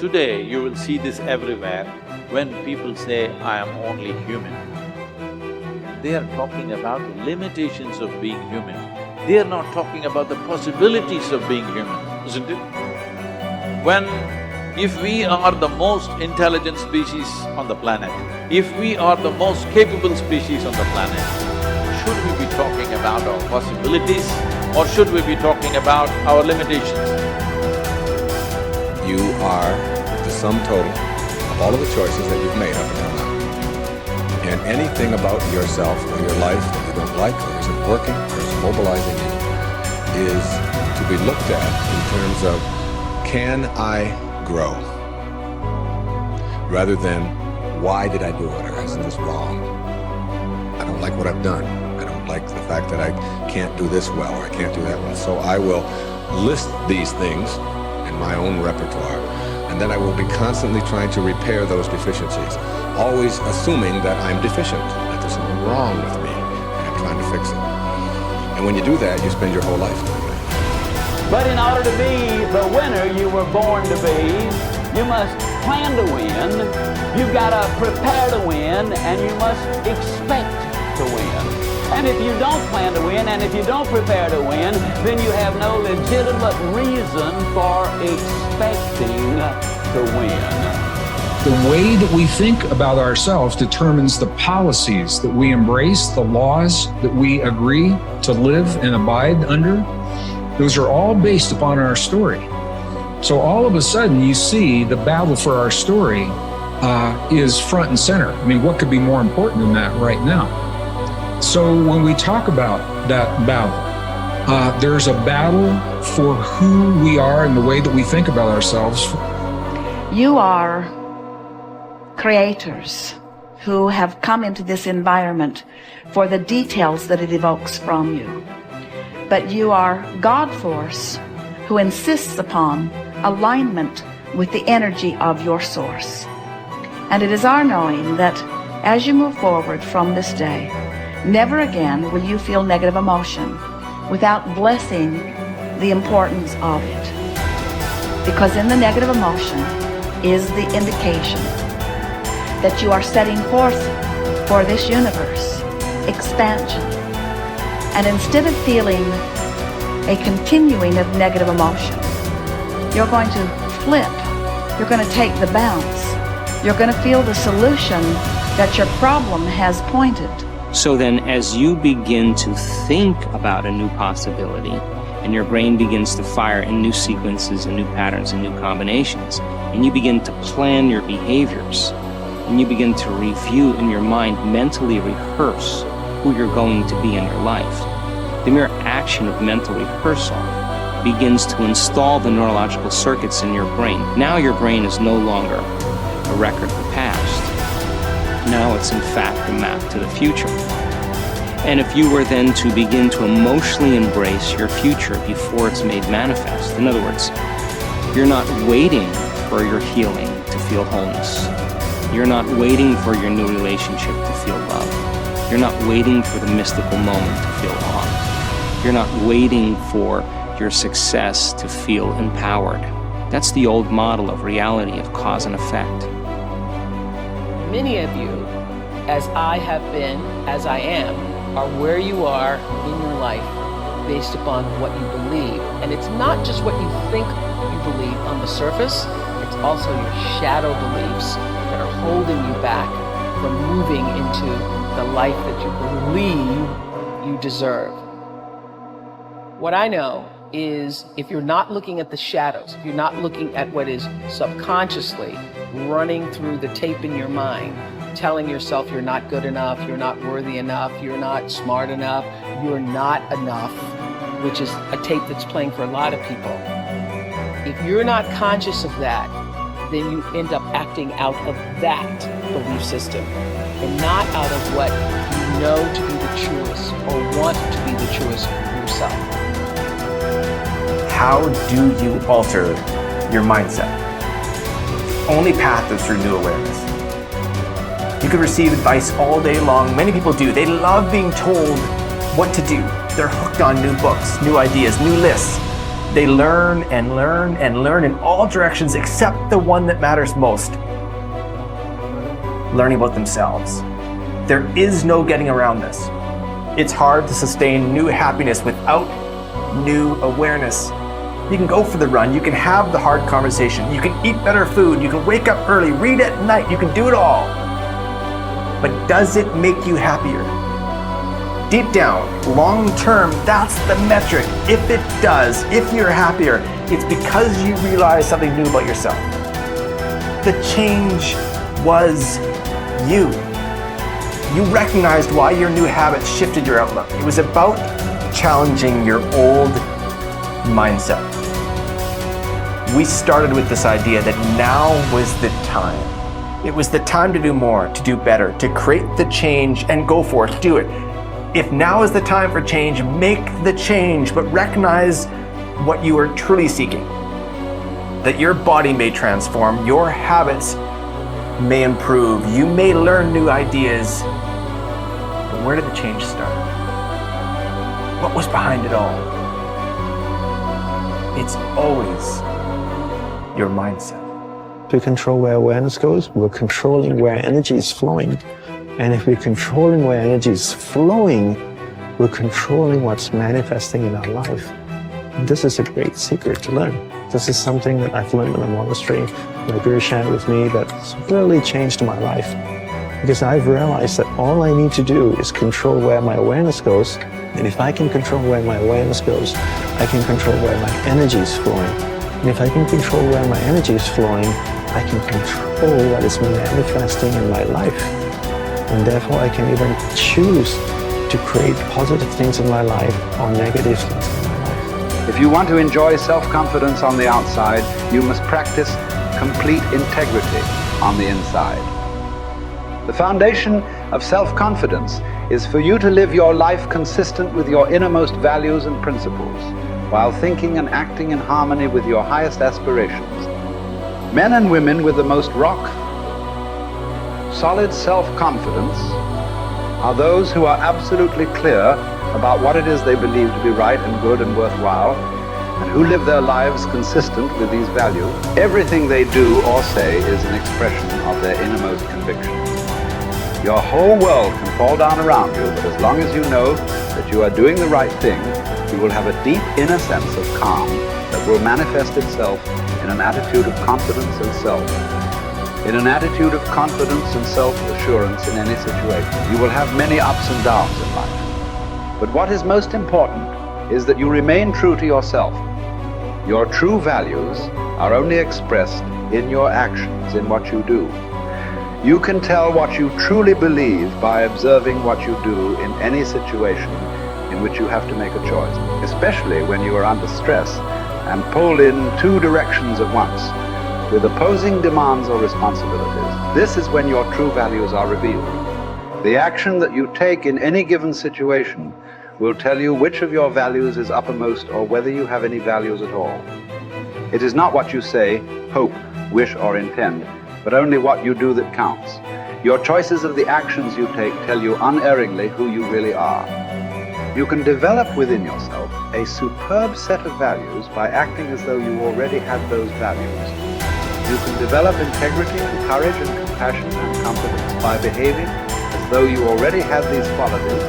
today you will see this everywhere. When people say, I am only human, they are talking about the limitations of being human. They are not talking about the possibilities of being human, isn't it? If we are the most intelligent species on the planet, if we are the most capable species on the planet, should we be talking about our possibilities or should we be talking about our limitations? You are the sum total of all of the choices that you've made up until now. And anything about yourself or your life that you don't like or isn't working or is mobilizing you is to be looked at in terms of, can I grow? Rather than, why did I do it, or isn't this wrong? I don't like what I've done. I don't like the fact that I can't do this well or I can't do that well. So I will list these things in my own repertoire, and then I will be constantly trying to repair those deficiencies, always assuming that I'm deficient, that there's something wrong with me, and I'm trying to fix it. And when you do that, you spend your whole life doing that. But in order to be the winner you were born to be, you must plan to win, you've got to prepare to win, and you must expect to win. And if you don't plan to win, and if you don't prepare to win, then you have no legitimate reason for expecting to win. The way that we think about ourselves determines the policies that we embrace, the laws that we agree to live and abide under. Those are all based upon our story. So all of a sudden you see the battle for our story is front and center. I mean, what could be more important than that right now? So when we talk about that battle, there's a battle for who we are and the way that we think about ourselves. You are creators who have come into this environment for the details that it evokes from you. But you are God force who insists upon alignment with the energy of your source. And it is our knowing that as you move forward from this day, never again will you feel negative emotion without blessing the importance of it. Because in the negative emotion is the indication that you are setting forth for this universe expansion. And instead of feeling a continuing of negative emotion, you're going to flip. You're going to take the bounce. You're going to feel the solution that your problem has pointed. So then as you begin to think about a new possibility, and your brain begins to fire in new sequences and new patterns and new combinations, and you begin to plan your behaviors, and you begin to review in your mind, mentally rehearse who you're going to be in your life, the mere action of mental rehearsal begins to install the neurological circuits in your brain. Now your brain is no longer a record of the past. Now it's in fact a map to the future. And if you were then to begin to emotionally embrace your future before it's made manifest, in other words, you're not waiting for your healing to feel wholeness. You're not waiting for your new relationship to feel love. You're not waiting for the mystical moment to feel awe. You're not waiting for your success to feel empowered. That's the old model of reality, of cause and effect. Many of you, as I have been, as I am, are where you are in your life based upon what you believe. And it's not just what you think you believe on the surface, it's also your shadow beliefs that are holding you back from moving into the life that you believe you deserve. What I know is if you're not looking at the shadows, if you're not looking at what is subconsciously running through the tape in your mind, telling yourself you're not good enough, you're not worthy enough, you're not smart enough, you're not enough, which is a tape that's playing for a lot of people. If you're not conscious of that, then you end up acting out of that belief system and not out of what you know to be the truest or want to be the truest for yourself. How do you alter your mindset? The only path is through new awareness. You can receive advice all day long. Many people do. They love being told what to do. They're hooked on new books, new ideas, new lists. They learn and learn and learn in all directions except the one that matters most. Learning about themselves. There is no getting around this. It's hard to sustain new happiness without new awareness. You can go for the run, you can have the hard conversation, you can eat better food, you can wake up early, read at night, you can do it all. But does it make you happier? Deep down, long term, that's the metric. If it does, if you're happier, it's because you realize something new about yourself. The change was you. You recognized why your new habits shifted your outlook. It was about challenging your old mindset. We started with this idea that now was the time. It was the time to do more, to do better, to create the change and go for it, do it. If now is the time for change, make the change, but recognize what you are truly seeking. That your body may transform, your habits may improve, you may learn new ideas. But where did the change start? What was behind it all? It's always your mindset. To control where awareness goes, we're controlling where energy is flowing. And if we're controlling where energy is flowing, we're controlling what's manifesting in our life. And this is a great secret to learn. This is something that I've learned in the monastery. My guru shared with me that's really changed my life. Because I've realized that all I need to do is control where my awareness goes. And if I can control where my awareness goes, I can control where my energy is flowing. And if I can control where my energy is flowing, I can control what is manifesting in my life. And therefore I can even choose to create positive things in my life or negative things in my life. If you want to enjoy self-confidence on the outside, you must practice complete integrity on the inside. The foundation of self-confidence is for you to live your life consistent with your innermost values and principles, while thinking and acting in harmony with your highest aspirations. Men and women with the most solid self-confidence are those who are absolutely clear about what it is they believe to be right and good and worthwhile, and who live their lives consistent with these values. Everything they do or say is an expression of their innermost convictions. Your whole world can fall down around you, but as long as you know that you are doing the right thing, you will have a deep inner sense of calm that will manifest itself in an attitude of confidence and self. In an attitude of confidence and self-assurance in any situation. You will have many ups and downs in life. But what is most important is that you remain true to yourself. Your true values are only expressed in your actions, in what you do. You can tell what you truly believe by observing what you do in any situation in which you have to make a choice, especially when you are under stress and pulled in two directions at once, with opposing demands or responsibilities. This is when your true values are revealed. The action that you take in any given situation will tell you which of your values is uppermost or whether you have any values at all. It is not what you say, hope, wish, or intend, but only what you do that counts. Your choices of the actions you take tell you unerringly who you really are. You can develop within yourself a superb set of values by acting as though you already had those values. You can develop integrity and courage and compassion and confidence by behaving as though you already had these qualities.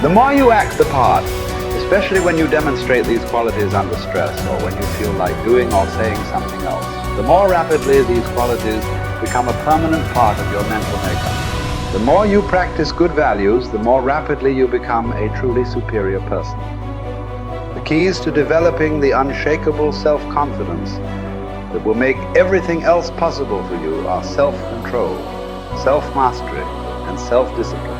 The more you act the part, especially when you demonstrate these qualities under stress or when you feel like doing or saying something else, the more rapidly these qualities become a permanent part of your mental makeup. The more you practice good values, the more rapidly you become a truly superior person. The keys to developing the unshakable self-confidence that will make everything else possible for you are self-control, self-mastery, and self-discipline.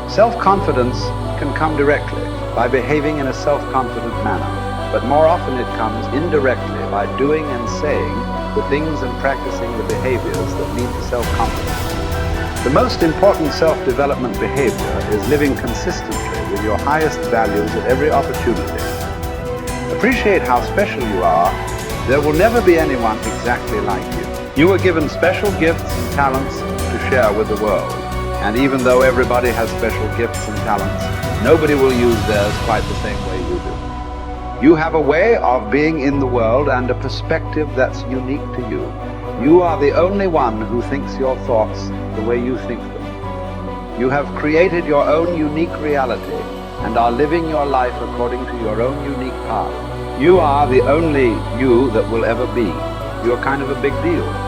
Self-confidence can come directly by behaving in a self-confident manner, but more often it comes indirectly by doing and saying the things and practicing the behaviors that lead to self-confidence. The most important self-development behavior is living consistently with your highest values at every opportunity. Appreciate how special you are. There will never be anyone exactly like you. You were given special gifts and talents to share with the world. And even though everybody has special gifts and talents, nobody will use theirs quite the same way you do. You have a way of being in the world and a perspective that's unique to you. You are the only one who thinks your thoughts the way you think them. You have created your own unique reality and are living your life according to your own unique path. You are the only you that will ever be. You're kind of a big deal.